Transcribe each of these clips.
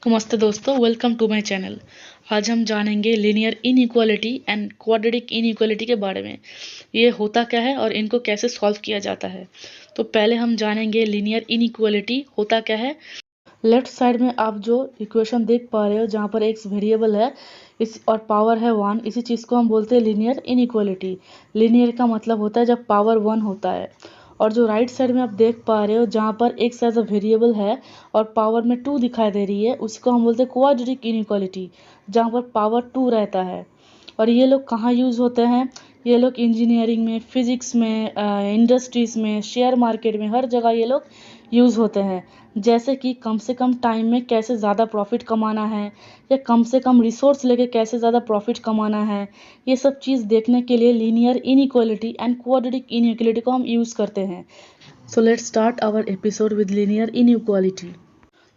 नमस्ते दोस्तों, welcome to my channel. आज हम जानेंगे linear inequality and quadratic inequality के बारे में। ये होता क्या है और इनको कैसे सॉल्व किया जाता है। तो पहले हम जानेंगे लीनियर इनइक्वालिटी होता क्या है। लेफ्ट साइड में आप जो इक्वेशन देख पा रहे हो जहाँ पर एक वेरिएबल है इस और पावर है 1, इसी चीज़ को हम बोलते हैं लीनियर इनइक्वालिटी। लीनियर का मतलब होता है जब पावर 1 होता है। और जो राइट साइड में आप देख पा रहे हो जहाँ पर x एज अ वेरिएबल है और पावर में 2 दिखाई दे रही है, उसको हम बोलते हैं क्वाड्रेटिक इनइक्वालिटी, जहाँ पर पावर 2 रहता है। और ये लोग कहाँ यूज़ होते हैं? ये लोग इंजीनियरिंग में, फिजिक्स में, इंडस्ट्रीज़ में, शेयर मार्केट में, हर जगह ये लोग यूज़ होते हैं। जैसे कि कम से कम टाइम में कैसे ज़्यादा प्रॉफिट कमाना है या कम से कम रिसोर्स लेके कैसे ज़्यादा प्रॉफिट कमाना है, ये सब चीज़ देखने के लिए linear inequality and quadratic inequality को हम यूज़ करते हैं। So let's start our episode with linear inequality.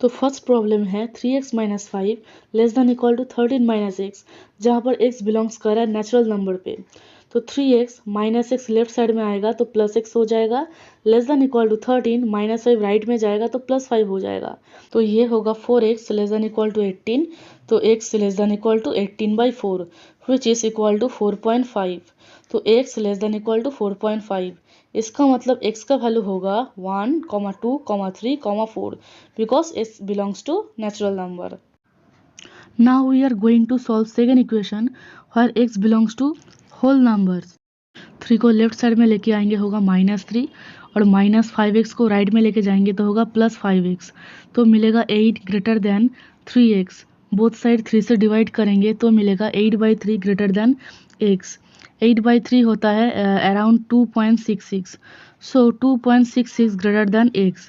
तो फर्स्ट प्रॉब्लम है 3x minus 5 less than equal to 13 minus x, जहाँ पर x बिलोंग्स कर रहा है नेचुरल नंबर पे। तो 3x minus x left side में आएगा तो प्लस एक्स हो जाएगा, less than equal to 13 minus 5 right में जाएगा तो प्लस 5 हो जाएगा। तो ये होगा 4x less than equal to 18, तो x less than equal to 18/4 which is equal to 4.5। तो x less than equal to 4.5, इसका मतलब x का वैल्यू होगा 1, 2, 3, 4 because x belongs to natural number. Now we are going to solve second equation where x belongs to whole numbers. 3 को left side में लेके आएंगे होगा -3 और -5x को राइट में लेके जाएंगे तो होगा +5x। तो मिलेगा 8 greater than 3x। Both side 3 से डिवाइड करेंगे तो मिलेगा 8/3 ग्रेटर देन x। 8/3 होता है अराउंड 2.66, सो 2.66 ग्रेटर देन x।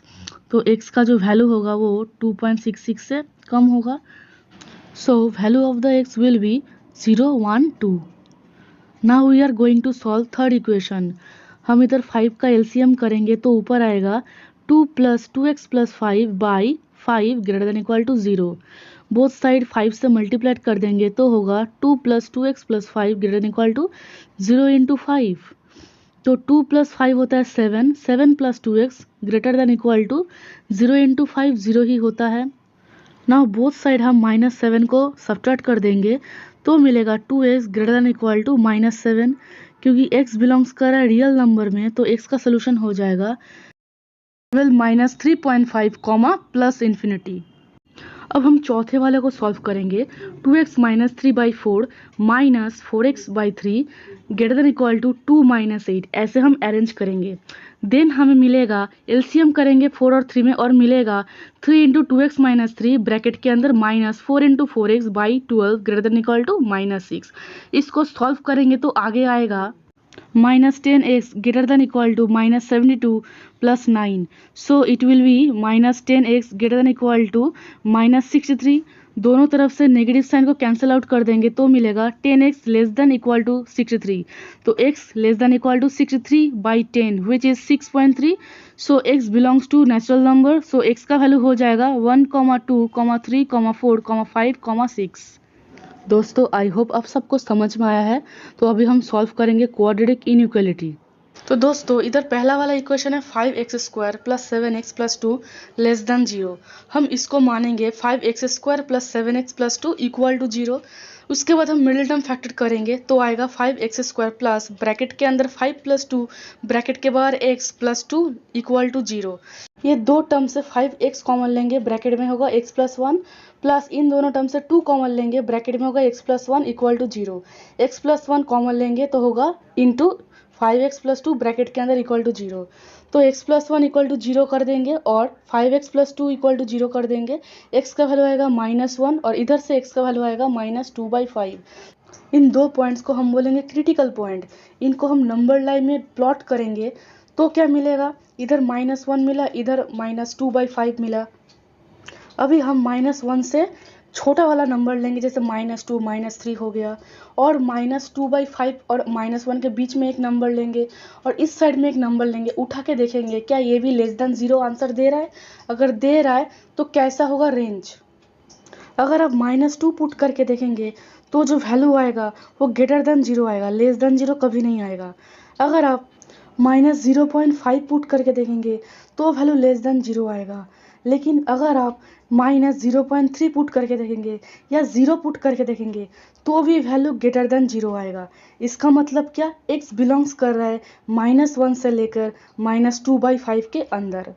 तो x का जो वैल्यू होगा वो 2.66 से कम होगा। So value of the x will be 0, 1, 2। Now we are going to solve third equation. हम इधर 5 का एलसीएम करेंगे तो ऊपर आएगा 2 + 2x + 5/5 greater than equal to 0। Both side 5 से मल्टीप्लाई कर देंगे तो होगा 2 + 2x + 5 greater than equal to 0 × 5। तो 2 + 5 होता है 7, 7 + 2x greater than equal to 0 × 5 0 ही होता है। नाउ बोथ साइड हम -7 को सब्ट्रैक्ट कर देंगे तो मिलेगा 2x greater than equal to -7। क्योंकि x बिलोंग्स कर रहा है रियल नंबर में तो x का सोल्यूशन हो जाएगा -3.5, +∞। अब हम चौथे वाले को सॉल्व करेंगे। 2x - 3/4 -4x/3 greater than equal to 2 - 8, ऐसे हम अरेंज करेंगे। देन हमें मिलेगा, एलसीएम करेंगे 4 और 3 में और मिलेगा 3 × 2x - 3 ब्रैकेट के अंदर -4 × 4x/12 greater than equal to -6। इसको सॉल्व करेंगे तो आगे आएगा -10x greater than equal to -72 plus 9. So it will be -10x greater than equal to -63. दोनों तरफ से नेगेटिव साइन को कैंसिल आउट कर देंगे तो मिलेगा 10x less than equal to 63। तो x less than equal to 63/10 which is 6.3। So x belongs to natural number. So x का वैल्यू हो जाएगा 1, 2, 3, 4, 5, 6। दोस्तों आई होप आप सबको समझ में आया है। तो अभी हम सॉल्व करेंगे क्वाड्रेटिक इनइक्वालिटी। तो दोस्तों इधर पहला वाला इक्वेशन है 5x² + 7x + 2 लेस देन 0। हम इसको मानेंगे 5x² + 7x + 2 इक्वल टू 0। उसके बाद हम मिडिल टर्म फैक्टर करेंगे तो आएगा 5x² प्लस ब्रैकेट के अंदर 5 + 2 ब्रैकेट के बाहर x + 2 इक्वल टू 0। ये दो टर्म से 5x कॉमन लेंगे, ब्रैकेट में होगा x + 1 प्लस इन दोनों टर्म से 2 कॉमन लेंगे, ब्रैकेट में होगा x + 1 equal to 0। x + 1 common लेंगे तो होगा इंटू 5x + 2 ब्रैकेट के अंदर इक्वल टू 0। तो x + 1 इक्वल टू 0 कर देंगे और 5x + 2 इक्वल टू 0 कर देंगे। x का वैल्यू आएगा -1 और इधर से x का वैल्यू आएगा -2/5। इन दो पॉइंट्स को हम बोलेंगे क्रिटिकल पॉइंट। इनको हम नंबर लाइन में प्लॉट करेंगे तो क्या मिलेगा, इधर -1 मिला, इधर -2/5 मिला। अभी हम -1 से छोटा वाला नंबर लेंगे, जैसे -2, -3 हो गया, और -2/5 और -1 के बीच में एक नंबर लेंगे और इस साइड में एक नंबर लेंगे। उठा के देखेंगे क्या ये भी लेस देन 0 आंसर दे रहा है। अगर दे रहा है तो कैसा होगा रेंज। अगर आप -2 पुट करके देखेंगे तो जो वैल्यू आएगा वो ग्रेटर देन 0 आएगा, लेस देन 0 कभी नहीं आएगा। अगर आप -0.5 पुट करके देखेंगे तो वैल्यू लेस देन 0 आएगा। लेकिन अगर आप -0.3 पुट करके देखेंगे या 0 पुट करके देखेंगे तो भी वैल्यू ग्रेटर देन 0 आएगा। इसका मतलब क्या, x बिलोंग्स कर रहा है -1 से लेकर -2/5 के अंदर।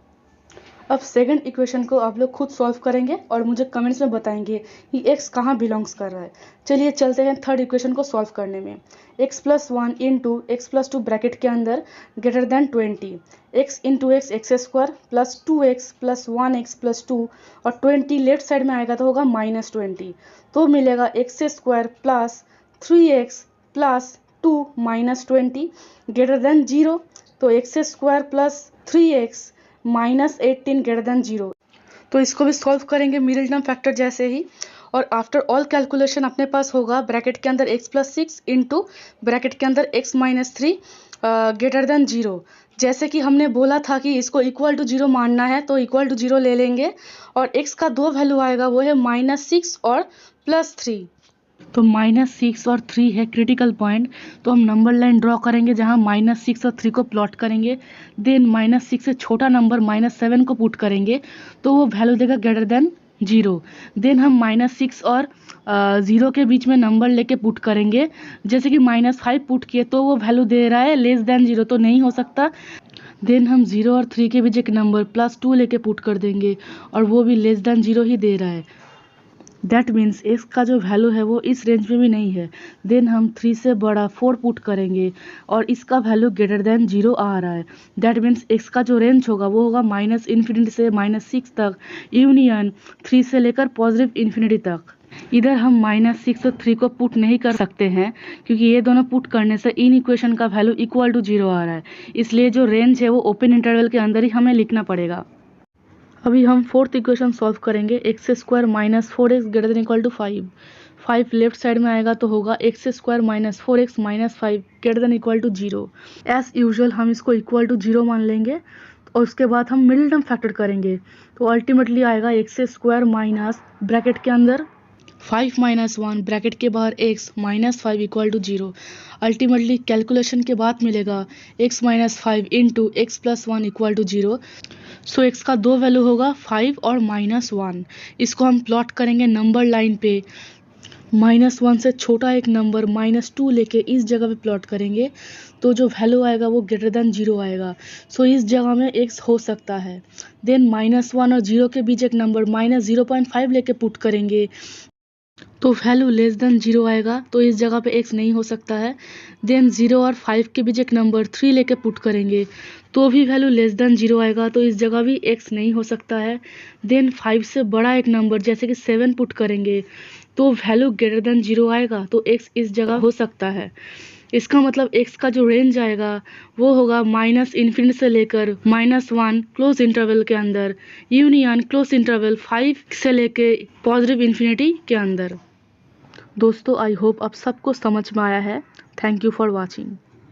अब सेकंड इक्वेशन को आप लोग खुद सॉल्व करेंगे और मुझे कमेंट्स में बताएंगे कि x कहाँ बिलोंग्स कर रहा है। चलिए चलते हैं थर्ड इक्वेशन को सॉल्व करने में। x + 1 इंटू x + 2 ब्रैकेट के अंदर greater than 20, x into x x² plus 2x plus 1x plus 2 और 20 लेफ्ट साइड में आएगा तो होगा -20, तो मिलेगा x² plus 3x plus 2 -20 greater than 0, तो x² plus 3x -18 greater than 0। तो इसको भी सॉल्व करेंगे मिडिल टर्म फैक्टर जैसे ही, और आफ्टर ऑल कैलकुलेशन अपने पास होगा ब्रैकेट के अंदर x + 6 इंटू ब्रैकेट के अंदर x - 3 ग्रेटर देन 0। जैसे कि हमने बोला था कि इसको इक्वल टू 0 मानना है तो इक्वल टू 0 ले लेंगे, और x का दो वैल्यू आएगा, वो है -6 और +3। तो -6 और 3 है क्रिटिकल पॉइंट, तो हम नंबर लाइन ड्रॉ करेंगे जहां -6 और 3 को प्लॉट करेंगे। देन -6 से छोटा नंबर -7 को पुट करेंगे तो वो वैल्यू देगा ग्रेटर देन 0। देन हम -6 और 0 के बीच में नंबर लेके पुट करेंगे, जैसे कि -5 पुट किए तो वो वैल्यू दे रहा है लेस देन 0, तो नहीं हो सकता। देन हम 0 और 3 के बीच एक नंबर +2 लेके पुट कर देंगे और वो भी लेस देन 0 ही दे रहा है। दैट मीन्स x का जो वैल्यू है वो इस रेंज में भी नहीं है। देन हम 3 से बड़ा 4 पुट करेंगे और इसका वैल्यू ग्रेटर देन 0 आ रहा है। दैट मीन्स x का जो रेंज होगा वो होगा -∞ से -6 तक, यूनियन 3 से लेकर +∞ तक। इधर हम -6 और 3 को पुट नहीं कर सकते हैं क्योंकि ये दोनों पुट करने से इन इक्वेशन का वैल्यू इक्वल टू 0 आ रहा है, इसलिए जो रेंज है वो ओपन इंटरवल के अंदर ही हमें लिखना पड़ेगा। अभी हम फोर्थ इक्वेशन सॉल्व करेंगे। x² - 4x greater than equal to 5। 5 left side में आएगा तो होगा x² - 4x - 5 greater than equal to 0। As usual हम इसको इक्वल टू 0 मान लेंगे और उसके बाद हम मिडिल टर्म फैक्टर करेंगे, तो अल्टीमेटली आएगा x² माइनस ब्रैकेट के अंदर 5 - 1 ब्रैकेट के बाहर x -5 equal to 0। Ultimately calculation के बाद मिलेगा x - 5 into x + 1 equal to 0। So x का दो वैल्यू होगा 5 और -1। इसको हम प्लॉट करेंगे नंबर लाइन पे। -1 से छोटा एक नंबर -2 लेके इस जगह पे प्लॉट करेंगे तो जो वैल्यू आएगा वो ग्रेटर देन 0 आएगा। सो इस जगह में x हो सकता है। देन -1 और 0 के बीच एक नंबर -0.5 लेके पुट करेंगे तो वैल्यू लेस देन 0 आएगा, तो इस जगह पे x नहीं हो सकता है। देन 0 और 5 के बीच एक नंबर 3 लेके पुट करेंगे तो भी वैल्यू लेस देन 0 आएगा, तो इस जगह भी x नहीं हो सकता है। देन 5 से बड़ा एक नंबर जैसे कि 7 पुट करेंगे तो वैल्यू ग्रेटर देन 0 आएगा, तो x इस जगह हो सकता है। इसका मतलब x का जो रेंज आएगा वो होगा -∞ से लेकर -1 क्लोज इंटरवल के अंदर, यूनियन क्लोज इंटरवल 5 से लेके +∞ के अंदर। दोस्तों आई होप अब सबको समझ में आया है। Thank you for watching.